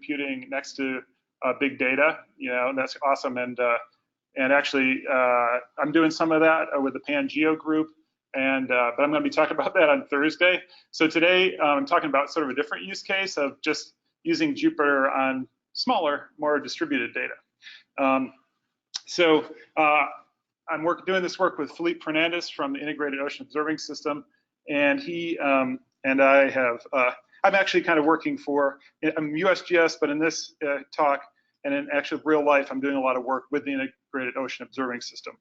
computing next to big data, and that's awesome. And actually, I'm doing some of that with the Pangeo group, but I'm going to be talking about that on Thursday. So today, I'm talking about sort of a different use case of just using Jupyter on smaller, more distributed data. I'm doing this work with Felipe Fernandez from the Integrated Ocean Observing System, and he and I have, I'm actually kind of working for, I'm USGS, but in this talk and in actual real life, I'm doing a lot of work with the Integrated Ocean Observing System.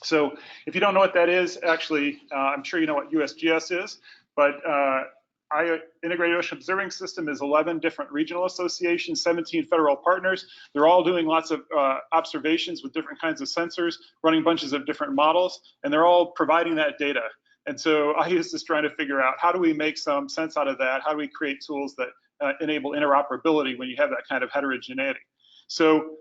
So if you don't know what that is, actually, I'm sure you know what USGS is, but Integrated Ocean Observing System is 11 different regional associations, 17 federal partners. They're all doing lots of observations with different kinds of sensors, running bunches of different models, and they're all providing that data. And so I use this trying to figure out how do we make some sense out of that? How do we create tools that enable interoperability when you have that kind of heterogeneity? So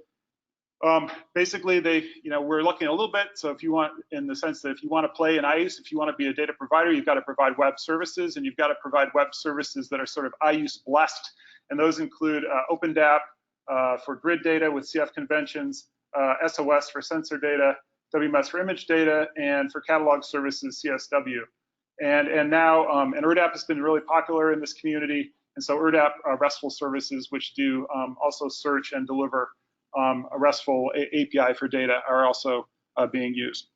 basically, we're looking a little bit. So if you want, in the sense that if you want to play in IUSE, if you want to be a data provider, you've got to provide web services, and you've got to provide web services that are sort of IUSE blessed. And those include OpenDAP for grid data with CF conventions, SOS for sensor data, WMS for image data, and for catalog services, CSW. And now, and ERDAP has been really popular in this community. And so ERDAP RESTful services, which do also search and deliver a RESTful API for data, are also being used.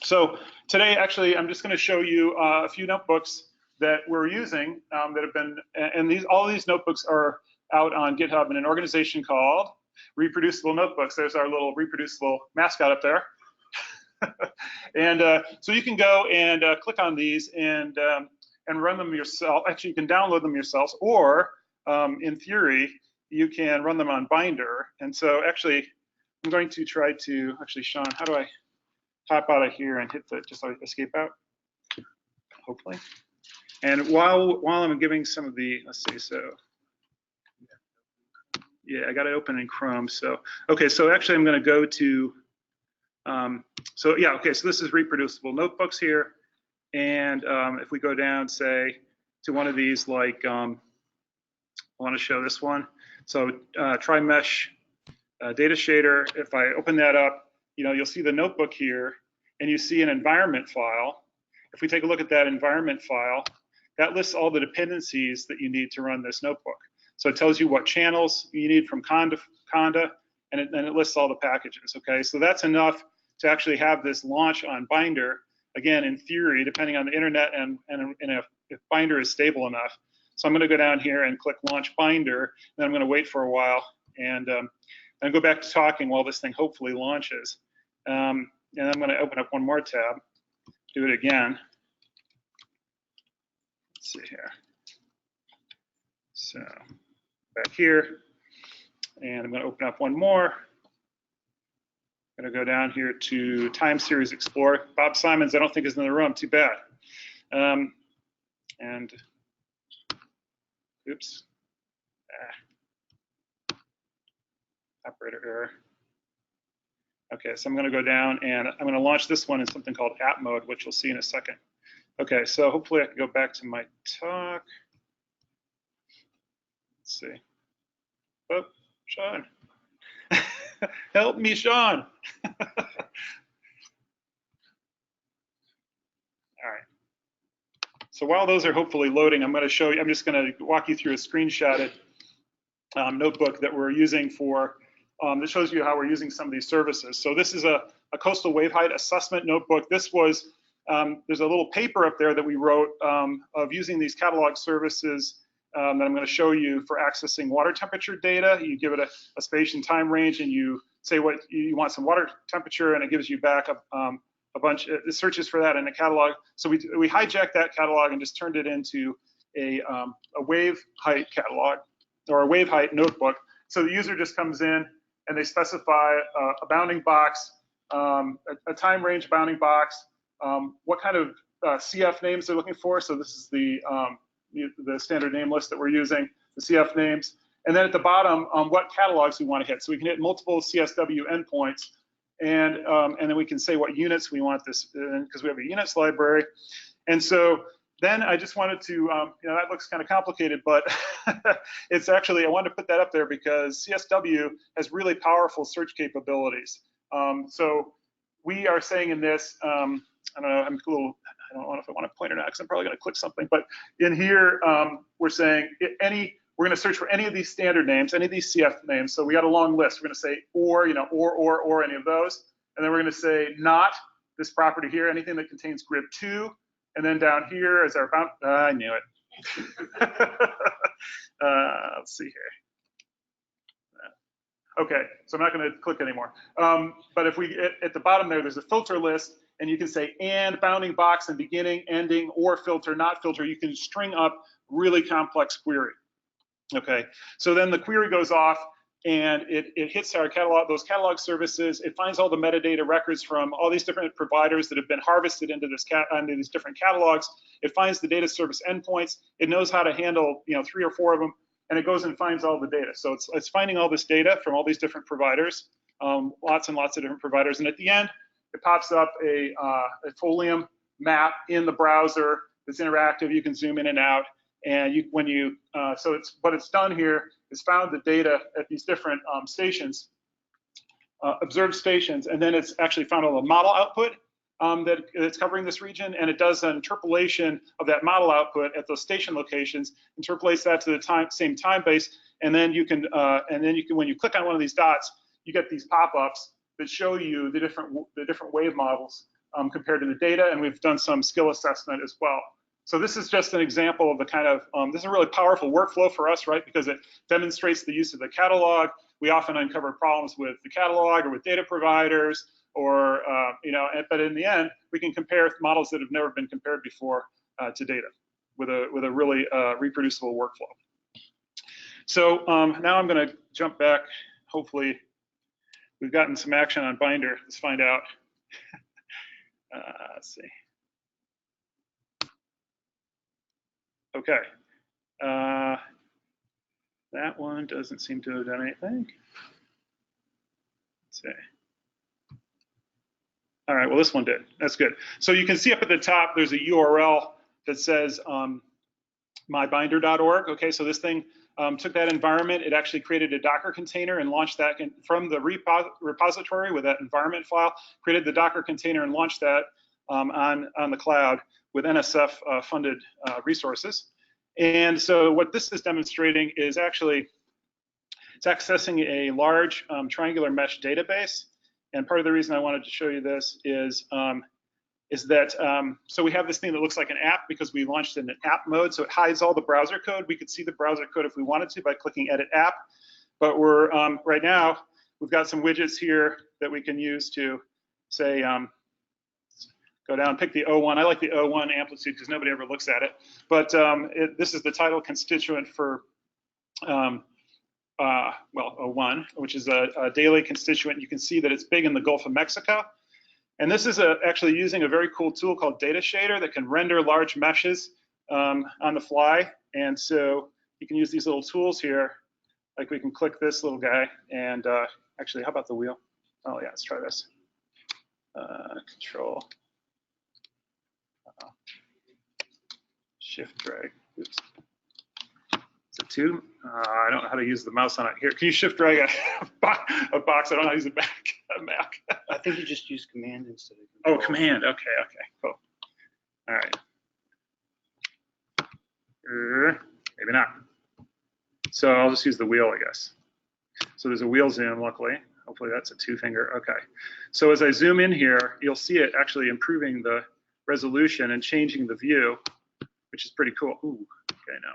So today, actually, I'm just going to show you a few notebooks that we're using that have been, and all these notebooks are out on GitHub in an organization called Reproducible Notebooks. There's our little reproducible mascot up there. And so you can go and click on these and run them yourself. Actually, you can download them yourselves, or in theory, you can run them on Binder. And so actually, I'm going to try to, actually, Sean, how do I hop out of here and hit the, just escape out, hopefully. And while I'm giving some of the, let's see, so, yeah, I got it open in Chrome. So, okay, so actually I'm gonna go to, so yeah, okay, so this is Reproducible Notebooks here. And if we go down, say, to one of these, like, I wanna show this one. So Tri-Mesh Data Shader, if I open that up, you'll see the notebook here, and you see an environment file. If we take a look at that environment file, that lists all the dependencies that you need to run this notebook. So it tells you what channels you need from Conda, and it lists all the packages, okay? So that's enough to actually have this launch on Binder, again, in theory, depending on the internet and if Binder is stable enough. So I'm going to go down here and click Launch Binder, and then I'm going to wait for a while and go back to talking while this thing hopefully launches. And I'm going to open up one more tab, do it again. Let's see here. So back here, and I'm going to open up one more. I'm going to go down here to Time Series Explorer. Bob Simons, I don't think is in the room. Too bad. And oops. Operator error. Okay, so I'm going to go down and I'm going to launch this one in something called appmode, which you'll see in a second. Okay, so hopefully I can go back to my talk. Let's see. Oh, Sean. Help me, Sean. All right. So while those are hopefully loading, I'm going to show you, I'm just going to walk you through a screenshotted notebook that we're using for, that shows you how we're using some of these services. So this is a coastal wave height assessment notebook. This was, there's a little paper up there that we wrote of using these catalog services that I'm going to show you for accessing water temperature data. You give it a space and time range, and you say what you want, some water temperature, and it gives you back a bunch, it searches for that in a catalog. So we hijacked that catalog and just turned it into a wave height catalog, or a wave height notebook. So the user just comes in and they specify a bounding box, a time range bounding box, what kind of CF names they're looking for. So this is the standard name list that we're using, the CF names. And then at the bottom, what catalogs we want to hit. So we can hit multiple CSW endpoints, and then we can say what units we want this in, because we have a units library. And so then I just wanted to, that looks kind of complicated, but it's actually, I wanted to put that up there because CSW has really powerful search capabilities. So we are saying in this, I don't know, I don't know if I want to point it out because I'm probably going to click something, but in here, we're saying we're going to search for any of these standard names, any of these CF names. So we got a long list. We're going to say or any of those. And then we're going to say not this property here, anything that contains grid 2. And then down here is our bound. I knew it. Let's see here. Okay, so I'm not going to click anymore. But if we at the bottom there's a filter list, and you can say and bounding box and beginning, ending, or filter, not filter. You can string up really complex query. Okay, so then the query goes off, and it hits our catalog, those catalog services. It finds all the metadata records from all these different providers that have been harvested into these different catalogs. It finds the data service endpoints. It knows how to handle 3 or 4 of them, and it goes and finds all the data. So it's finding all this data from all these different providers, lots and lots of different providers. And at the end, it pops up a Folium map in the browser that's interactive. You can zoom in and out. And so what it's done here is found the data at these different stations, observed stations, and then it's actually found all the model output that it's covering this region, and it does an interpolation of that model output at those station locations, interpolates that to the same time base, and then you can when you click on one of these dots, you get these pop-ups that show you the different wave models compared to the data, and we've done some skill assessment as well. So this is just an example of the kind of, this is a really powerful workflow for us, right? Because it demonstrates the use of the catalog. We often uncover problems with the catalog or with data providers, or, but in the end, we can compare models that have never been compared before to data with a really reproducible workflow. So now I'm going to jump back. Hopefully, we've gotten some action on Binder. Let's find out. Let's see. Okay, that one doesn't seem to have done anything. Let's see. All right, well, this one did. That's good. So you can see up at the top, there's a URL that says mybinder.org. Okay, so this thing took that environment. It actually created a Docker container and launched that from the repository with that environment file, created the Docker container and launched that on the cloud with NSF funded resources. And so what this is demonstrating is actually, it's accessing a large triangular mesh database. And part of the reason I wanted to show you this is that, so we have this thing that looks like an app because we launched it in an app mode. So it hides all the browser code. We could see the browser code if we wanted to by clicking edit app. But we're, right now, we've got some widgets here that we can use to say, go down, pick the O1. I like the O1 amplitude because nobody ever looks at it. But this is the title constituent for, O1, which is a daily constituent. You can see that it's big in the Gulf of Mexico. And this is actually using a very cool tool called Data Shader that can render large meshes on the fly. And so you can use these little tools here. Like we can click this little guy and actually, how about the wheel? Oh yeah, let's try this. Control. Shift drag. Oops. Is it 2? I don't know how to use the mouse on it. Here, can you shift drag a box? I don't know how to use a Mac. I think you just use command instead of control. Oh, command. Okay, cool. All right. Maybe not. So I'll just use the wheel, I guess. So there's a wheel zoom, luckily. Hopefully that's a 2-finger. Okay. So as I zoom in here, you'll see it actually improving the resolution and changing the view, which is pretty cool. Ooh, okay, no.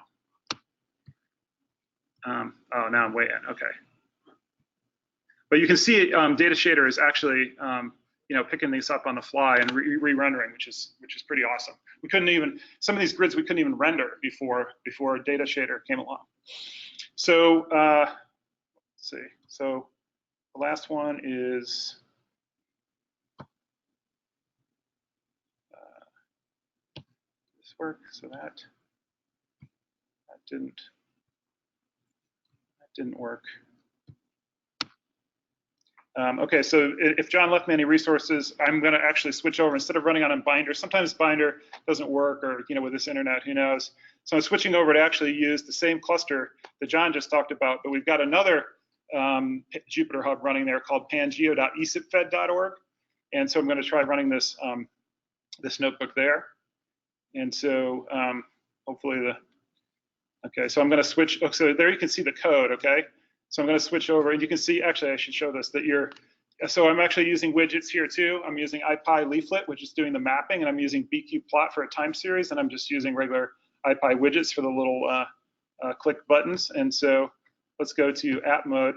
Oh, now I'm way in. Okay. But you can see Data Shader is actually, picking these up on the fly and re-rendering, which is pretty awesome. We couldn't even, some of these grids we couldn't even render before Data Shader came along. So let's see. So the last one is this work. So that didn't work. Okay, so if John left me any resources, I'm going to actually switch over instead of running on a binder. Sometimes binder doesn't work, or with this internet, who knows? So I'm switching over to actually use the same cluster that John just talked about, but we've got another Jupyter hub running there called pangeo.esipfed.org, and so I'm going to try running this this notebook there. And so hopefully okay, so I'm going to switch. Oh, so there you can see the code. Okay. So I'm going to switch over, and you can see, actually, I should show this, so I'm actually using widgets here too. I'm using IPy leaflet, which is doing the mapping, and I'm using BQ plot for a time series, and I'm just using regular IPy widgets for the little click buttons. And so let's go to app mode.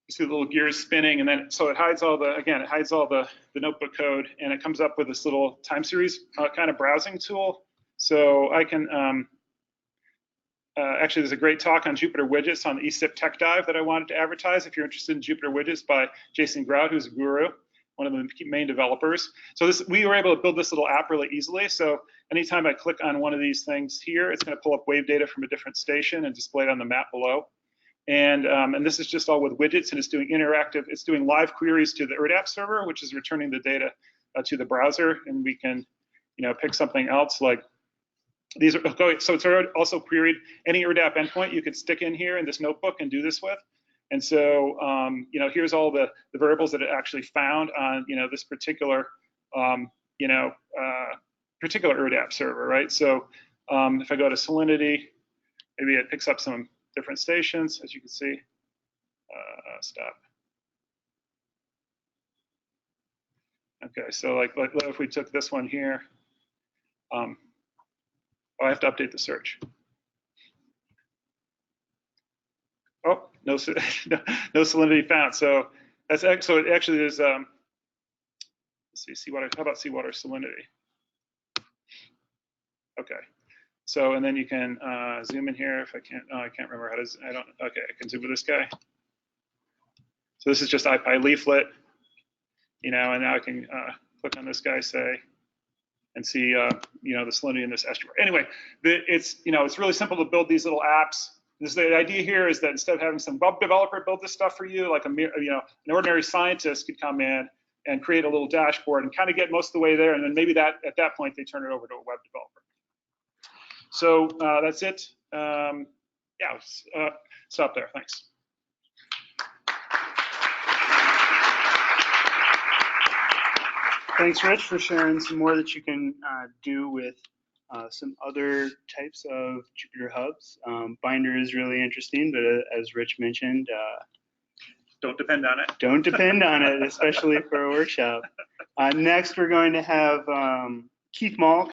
You see the little gears spinning, and then so it hides all the notebook code, and it comes up with this little time series kind of browsing tool. So I can actually, there's a great talk on Jupyter widgets on the ESIP Tech Dive that I wanted to advertise. If you're interested in Jupyter widgets, by Jason Grout, who's a guru, one of the main developers. So we were able to build this little app really easily. So anytime I click on one of these things here, it's going to pull up wave data from a different station and display it on the map below. And this is just all with widgets, and it's doing interactive. It's doing live queries to the ERDAP server, which is returning the data to the browser, and we can, pick something else like. These are so it's also queried any ERDAP endpoint you could stick in here in this notebook and do this with. And so here's all the variables that it actually found on this particular particular ERDAP server, right? So if I go to Salinity, maybe it picks up some different stations, as you can see. Stop. Okay, so like if we took this one here. I have to update the search. Oh, no salinity found. So it actually is. Let's see, seawater. How about seawater salinity? Okay. So and then you can zoom in here if I can't. Oh, I can't remember how to. I don't. Okay, I can zoom with this guy. So this is just IPy leaflet, and now I can click on this guy, say. And see, the salinity in this estuary. Anyway, it's really simple to build these little apps. The idea here is that instead of having some web developer build this stuff for you, like an ordinary scientist could come in and create a little dashboard and kind of get most of the way there, and then maybe at that point they turn it over to a web developer. So that's it. Stop there. Thanks. Thanks, Rich, for sharing some more that you can do with some other types of Jupyter hubs. Binder is really interesting, but as Rich mentioned, don't depend on it. Don't depend on it, especially for a workshop. Next, we're going to have Keith Mall